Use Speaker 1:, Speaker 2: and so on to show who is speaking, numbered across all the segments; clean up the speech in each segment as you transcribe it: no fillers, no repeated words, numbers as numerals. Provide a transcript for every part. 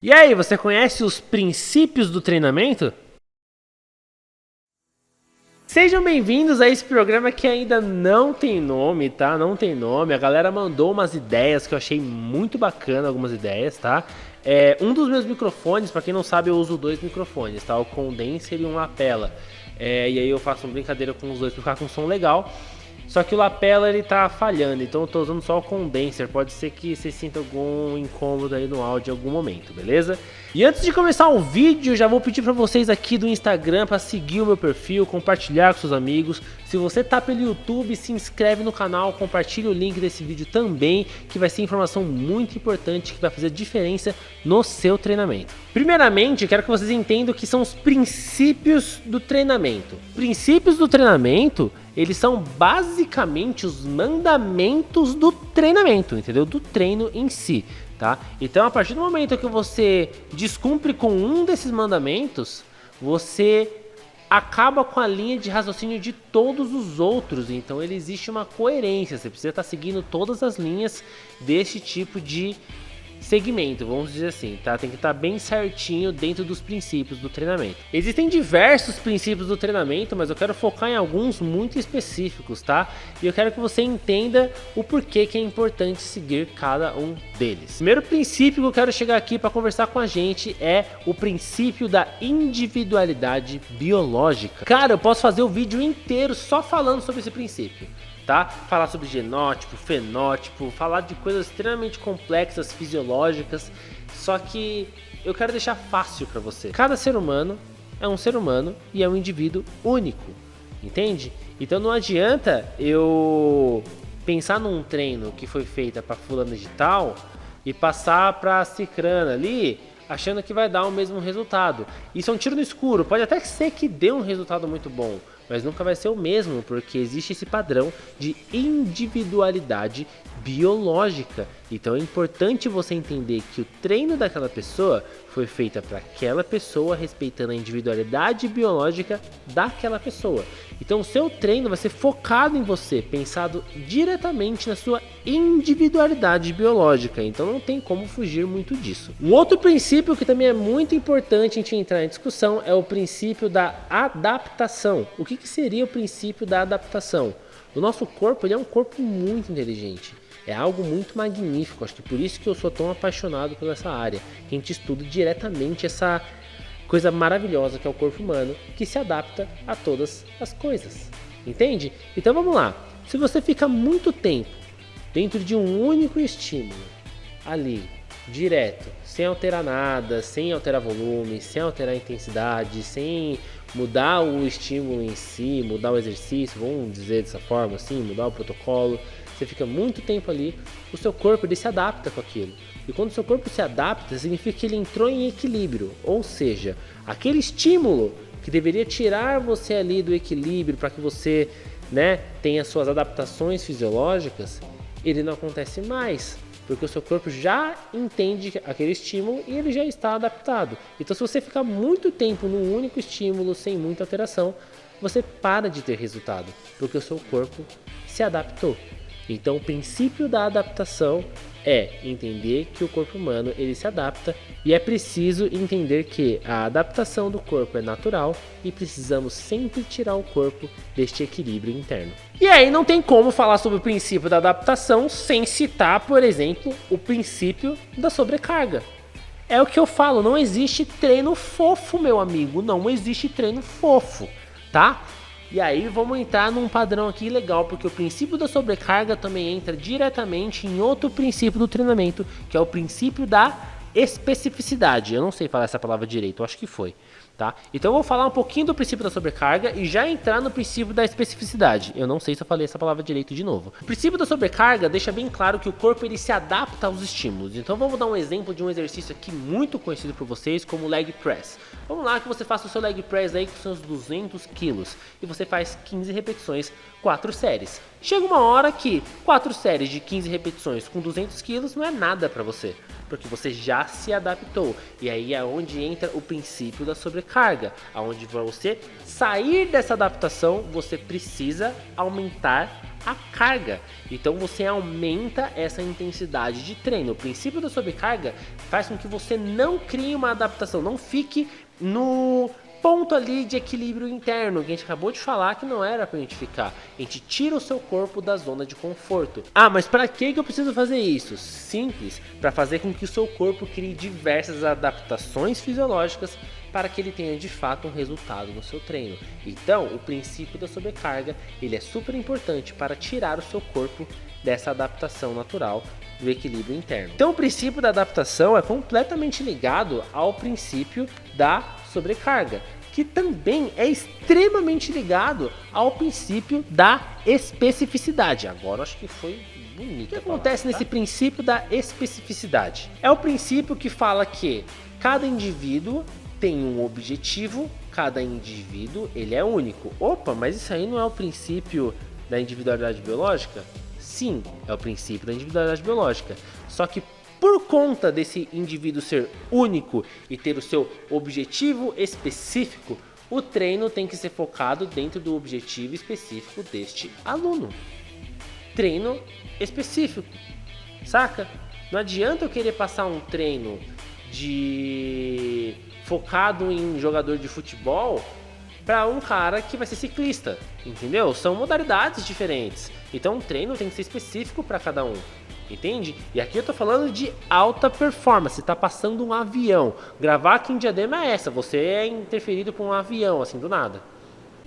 Speaker 1: E aí, você conhece os princípios do treinamento? Sejam bem-vindos a esse programa que ainda não tem nome, tá? Não tem nome. A galera mandou umas ideias que eu achei muito bacana, algumas ideias, tá? Um dos meus microfones, pra quem não sabe, eu uso dois microfones, tá? O condenser e um lapela. E aí eu faço uma brincadeira com os dois pra ficar com um som legal. Só que o lapela ele tá falhando, então eu tô usando só o condenser. Pode ser que você sinta algum incômodo aí no áudio em algum momento, beleza? E antes de começar o vídeo, já vou pedir pra vocês aqui do Instagram pra seguir o meu perfil, compartilhar com seus amigos. Se você tá pelo YouTube, se inscreve no canal, compartilha o link desse vídeo também, que vai ser informação muito importante que vai fazer diferença no seu treinamento. Primeiramente, eu quero que vocês entendam o que são os princípios do treinamento. Princípios do treinamento, eles são basicamente os mandamentos do treinamento, entendeu? Do treino em si, tá? Então, a partir do momento que você descumpre com um desses mandamentos, você acaba com a linha de raciocínio de todos os outros. Então, existe uma coerência. Você precisa estar seguindo todas as linhas desse tipo de segmento, vamos dizer assim, tá? Tem que estar bem certinho dentro dos princípios do treinamento. Existem diversos princípios do treinamento, mas eu quero focar em alguns muito específicos, tá? E eu quero que você entenda o porquê que é importante seguir cada um deles. O primeiro princípio que eu quero chegar aqui para conversar com a gente é o princípio da individualidade biológica. Cara, eu posso fazer o vídeo inteiro só falando sobre esse princípio. Tá? Falar sobre genótipo, fenótipo, falar de coisas extremamente complexas, fisiológicas, só que eu quero deixar fácil para você. Cada ser humano é um ser humano e é um indivíduo único, entende? Então não adianta eu pensar num treino que foi feito para fulano de tal e passar para cicrana ali, achando que vai dar o mesmo resultado. Isso é um tiro no escuro, pode até ser que dê um resultado muito bom, mas nunca vai ser o mesmo, porque existe esse padrão de individualidade biológica. Então é importante você entender que o treino daquela pessoa foi feito para aquela pessoa, respeitando a individualidade biológica daquela pessoa. Então o seu treino vai ser focado em você, pensado diretamente na sua individualidade biológica. Então não tem como fugir muito disso. Um outro princípio que também é muito importante a gente entrar em discussão é o princípio da adaptação. O que seria o princípio da adaptação? O nosso corpo ele é um corpo muito inteligente. É algo muito magnífico, acho que por isso que eu sou tão apaixonado por essa área. Que a gente estuda diretamente essa coisa maravilhosa que é o corpo humano, que se adapta a todas as coisas, entende? Então vamos lá, se você fica muito tempo dentro de um único estímulo, ali, direto, sem alterar nada, sem alterar volume, sem alterar a intensidade, sem mudar o estímulo em si, mudar o exercício, vamos dizer dessa forma assim, mudar o protocolo, você fica muito tempo ali, o seu corpo ele se adapta com aquilo. E quando o seu corpo se adapta, significa que ele entrou em equilíbrio. Ou seja, aquele estímulo que deveria tirar você ali do equilíbrio para que você, tenha suas adaptações fisiológicas, ele não acontece mais. Porque o seu corpo já entende aquele estímulo e ele já está adaptado. Então se você ficar muito tempo num único estímulo, sem muita alteração, você para de ter resultado. Porque o seu corpo se adaptou. Então o princípio da adaptação é entender que o corpo humano ele se adapta e é preciso entender que a adaptação do corpo é natural e precisamos sempre tirar o corpo deste equilíbrio interno. E aí não tem como falar sobre o princípio da adaptação sem citar, por exemplo, o princípio da sobrecarga. É o que eu falo, não existe treino fofo, meu amigo, não existe treino fofo, tá? E aí vamos entrar num padrão aqui legal, porque o princípio da sobrecarga também entra diretamente em outro princípio do treinamento, que é o princípio da especificidade. Eu não sei falar essa palavra direito, eu acho que foi, tá? Então eu vou falar um pouquinho do princípio da sobrecarga e já entrar no princípio da especificidade. Eu não sei se eu falei essa palavra direito de novo. O princípio da sobrecarga deixa bem claro que o corpo ele se adapta aos estímulos. Então vamos dar um exemplo de um exercício aqui muito conhecido por vocês como o leg press. Vamos lá que você faça o seu leg press aí com seus 200 quilos e você faz 15 repetições, 4 séries. Chega uma hora que 4 séries de 15 repetições com 200 quilos não é nada para você, porque você já se adaptou. E aí é onde entra o princípio da sobrecarga, aonde para você sair dessa adaptação, você precisa aumentar a carga. Então você aumenta essa intensidade de treino. O princípio da sobrecarga faz com que você não crie uma adaptação, não fique no ponto ali de equilíbrio interno, que a gente acabou de falar que não era pra gente ficar. A gente tira o seu corpo da zona de conforto. Ah, mas para que eu preciso fazer isso? Simples, para fazer com que o seu corpo crie diversas adaptações fisiológicas para que ele tenha de fato um resultado no seu treino. Então, o princípio da sobrecarga, ele é super importante para tirar o seu corpo dessa adaptação natural do equilíbrio interno. Então, o princípio da adaptação é completamente ligado ao princípio da sobrecarga, que também é extremamente ligado ao princípio da especificidade. Agora acho que foi bonito. O que acontece nesse princípio da especificidade? É o princípio que fala que cada indivíduo tem um objetivo, cada indivíduo ele é único. Opa, mas isso aí não é o princípio da individualidade biológica? Sim, é o princípio da individualidade biológica. Só que por conta desse indivíduo ser único e ter o seu objetivo específico, o treino tem que ser focado dentro do objetivo específico deste aluno. Treino específico, saca? Não adianta eu querer passar um treino focado em jogador de futebol para um cara que vai ser ciclista, entendeu? São modalidades diferentes. Então o treino tem que ser específico para cada um. Entende? E aqui eu tô falando de alta performance, tá passando um avião. Gravar aqui em Diadema é essa, você é interferido por um avião, assim, do nada.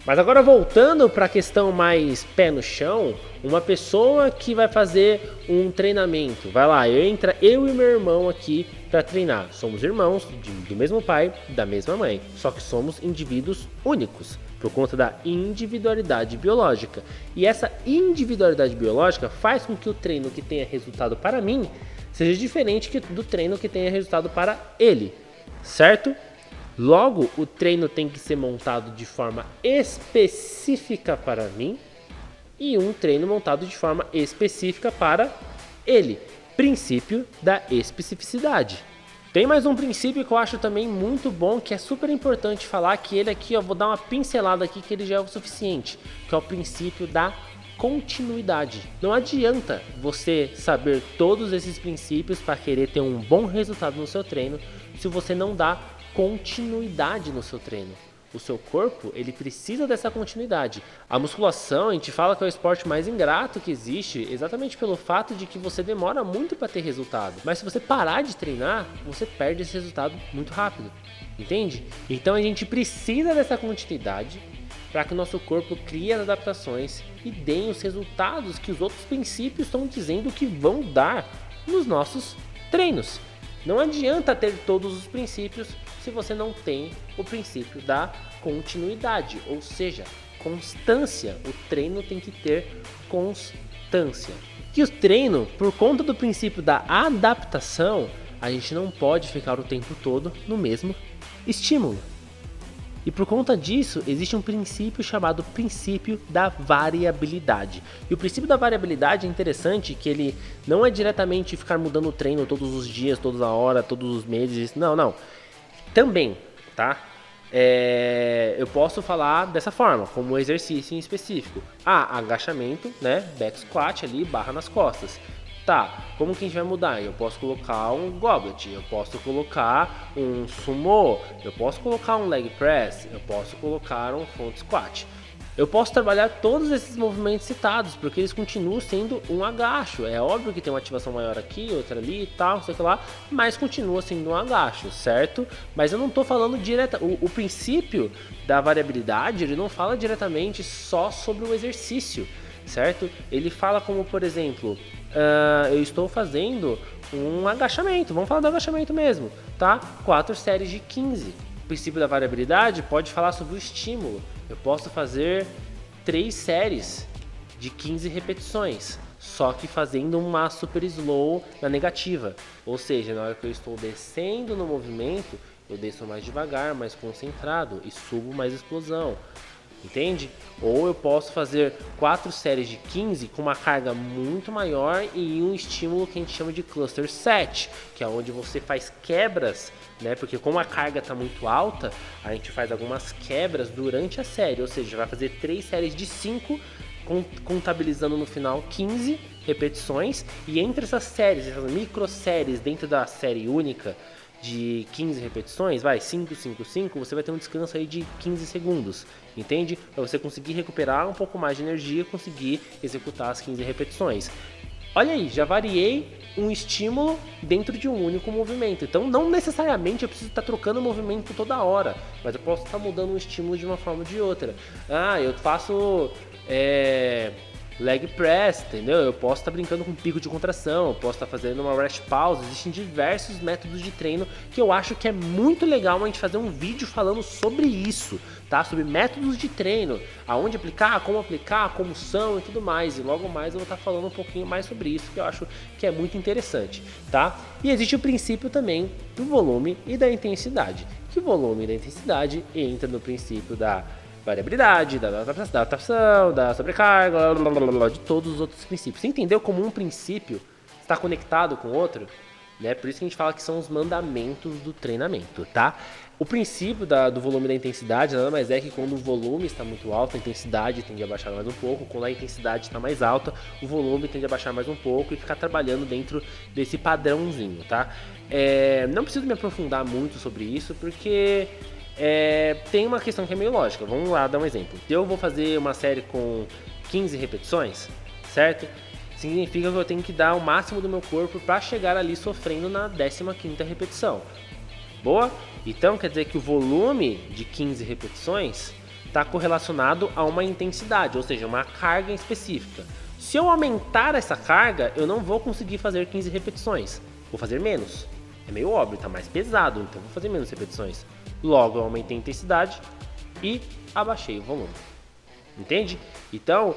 Speaker 1: Mas agora voltando para a questão mais pé no chão, uma pessoa que vai fazer um treinamento, vai lá, entra eu e meu irmão aqui para treinar. Somos irmãos do mesmo pai, da mesma mãe, só que somos indivíduos únicos, por conta da individualidade biológica. E essa individualidade biológica faz com que o treino que tenha resultado para mim seja diferente do treino que tenha resultado para ele, certo? Logo, o treino tem que ser montado de forma específica para mim e um treino montado de forma específica para ele. Princípio da especificidade. Tem mais um princípio que eu acho também muito bom, que é super importante falar, que ele aqui, eu vou dar uma pincelada aqui, que ele já é o suficiente, que é o princípio da continuidade. Não adianta você saber todos esses princípios para querer ter um bom resultado no seu treino, se você não dá continuidade no seu treino. O seu corpo, ele precisa dessa continuidade. A musculação, a gente fala que é o esporte mais ingrato que existe, exatamente pelo fato de que você demora muito para ter resultado. Mas se você parar de treinar, você perde esse resultado muito rápido. Entende? Então a gente precisa dessa continuidade para que o nosso corpo crie as adaptações e dê os resultados que os outros princípios estão dizendo que vão dar nos nossos treinos. Não adianta ter todos os princípios se você não tem o princípio da continuidade, ou seja, constância. O treino tem que ter constância. E o treino, por conta do princípio da adaptação, a gente não pode ficar o tempo todo no mesmo estímulo. E por conta disso, existe um princípio chamado princípio da variabilidade. E o princípio da variabilidade é interessante, que ele não é diretamente ficar mudando o treino todos os dias, toda a hora, todos os meses. Não. Também, tá? Eu posso falar dessa forma, como exercício em específico. Agachamento, né? Back squat ali, barra nas costas. Tá, como que a gente vai mudar? Eu posso colocar um goblet, eu posso colocar um sumo, eu posso colocar um leg press, eu posso colocar um front squat. Eu posso trabalhar todos esses movimentos citados, porque eles continuam sendo um agacho. É óbvio que tem uma ativação maior aqui, outra ali e tal, não sei o que lá, mas continua sendo um agacho, certo? Mas eu não estou falando direto. O princípio da variabilidade, ele não fala diretamente só sobre o exercício, certo? Ele fala como, por exemplo, eu estou fazendo um agachamento, vamos falar do agachamento mesmo, tá? 4 séries de 15. O princípio da variabilidade pode falar sobre o estímulo. Eu posso fazer 3 séries de 15 repetições, só que fazendo uma super slow na negativa. Ou seja, na hora que eu estou descendo no movimento, eu desço mais devagar, mais concentrado e subo mais explosão. Entende? Ou eu posso fazer 4 séries de 15 com uma carga muito maior e um estímulo que a gente chama de cluster set, que é onde você faz quebras, né? Porque como a carga está muito alta, a gente faz algumas quebras durante a série, ou seja, vai fazer 3 séries de 5 contabilizando no final 15 repetições, e entre essas séries, essas microséries dentro da série única de 15 repetições, 5, 5, 5, você vai ter um descanso aí de 15 segundos, entende? Para você conseguir recuperar um pouco mais de energia e conseguir executar as 15 repetições. Olha aí, já variei um estímulo dentro de um único movimento. Então, não necessariamente eu preciso estar trocando o movimento toda hora, mas eu posso estar mudando um estímulo de uma forma ou de outra. Eu faço leg press, entendeu? Eu posso estar brincando com pico de contração, eu posso estar fazendo uma rest pause. Existem diversos métodos de treino que eu acho que é muito legal a gente fazer um vídeo falando sobre isso, tá? Sobre métodos de treino, aonde aplicar, como são e tudo mais. E logo mais eu vou estar falando um pouquinho mais sobre isso, que eu acho que é muito interessante, tá? E existe o princípio também do volume e da intensidade, que o volume e da intensidade entra no princípio da variabilidade, da adaptação, da sobrecarga, de todos os outros princípios. Você entendeu como um princípio está conectado com o outro? Né? Por isso que a gente fala que são os mandamentos do treinamento, tá? O princípio do volume e da intensidade nada mais é que quando o volume está muito alto, a intensidade tende a baixar mais um pouco. Quando a intensidade está mais alta, o volume tende a baixar mais um pouco e ficar trabalhando dentro desse padrãozinho, tá? Não preciso me aprofundar muito sobre isso, porque tem uma questão que é meio lógica. Vamos lá dar um exemplo. Eu vou fazer uma série com 15 repetições, certo? Significa que eu tenho que dar o máximo do meu corpo para chegar ali sofrendo na 15ª repetição. Boa? Então quer dizer que o volume de 15 repetições está correlacionado a uma intensidade, ou seja, uma carga específica. Se eu aumentar essa carga, eu não vou conseguir fazer 15 repetições. Vou fazer menos. É meio óbvio, está mais pesado, então vou fazer menos repetições. Logo, eu aumentei a intensidade e abaixei o volume. Entende? Então,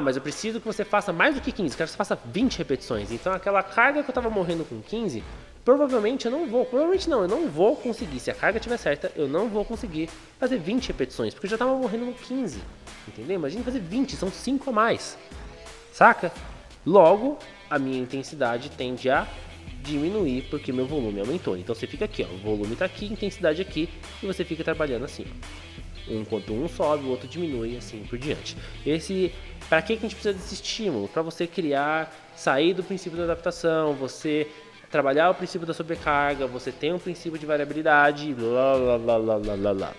Speaker 1: mas eu preciso que você faça mais do que 15, quero que você faça 20 repetições. Então, aquela carga que eu estava morrendo com 15, provavelmente eu não vou conseguir. Se a carga estiver certa, eu não vou conseguir fazer 20 repetições, porque eu já estava morrendo no 15. Entendeu? Imagina fazer 20, são 5 a mais. Saca? Logo, a minha intensidade tende a diminuir porque meu volume aumentou. Então você fica aqui, ó, o volume está aqui, intensidade aqui, e você fica trabalhando assim, ó. Enquanto um sobe, o outro diminui, assim por diante. Para que a gente precisa desse estímulo? Para você sair do princípio da adaptação, você trabalhar o princípio da sobrecarga, você tem um princípio de variabilidade,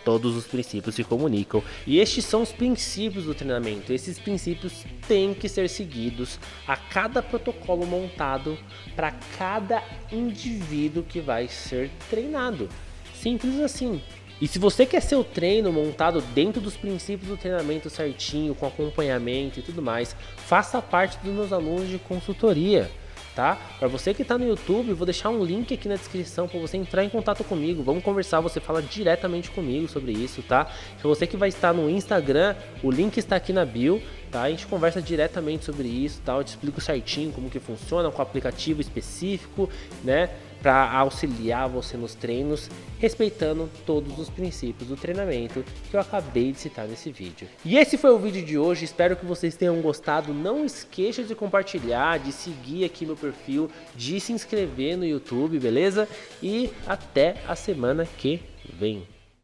Speaker 1: todos os princípios se comunicam. E estes são os princípios do treinamento. Esses princípios têm que ser seguidos a cada protocolo montado para cada indivíduo que vai ser treinado. Simples assim. E se você quer seu treino montado dentro dos princípios do treinamento certinho, com acompanhamento e tudo mais, faça parte dos meus alunos de consultoria. Tá? Para você que está no YouTube, vou deixar um link aqui na descrição para você entrar em contato comigo. Vamos conversar, você fala diretamente comigo sobre isso, tá? Se você que vai estar no Instagram, o link está aqui na bio, tá? A gente conversa diretamente sobre isso, tá? Eu te explico certinho como que funciona, com o aplicativo específico, né? Para auxiliar você nos treinos, respeitando todos os princípios do treinamento que eu acabei de citar nesse vídeo. E esse foi o vídeo de hoje, espero que vocês tenham gostado. Não esqueça de compartilhar, de seguir aqui meu perfil, de se inscrever no YouTube, beleza? E até a semana que vem.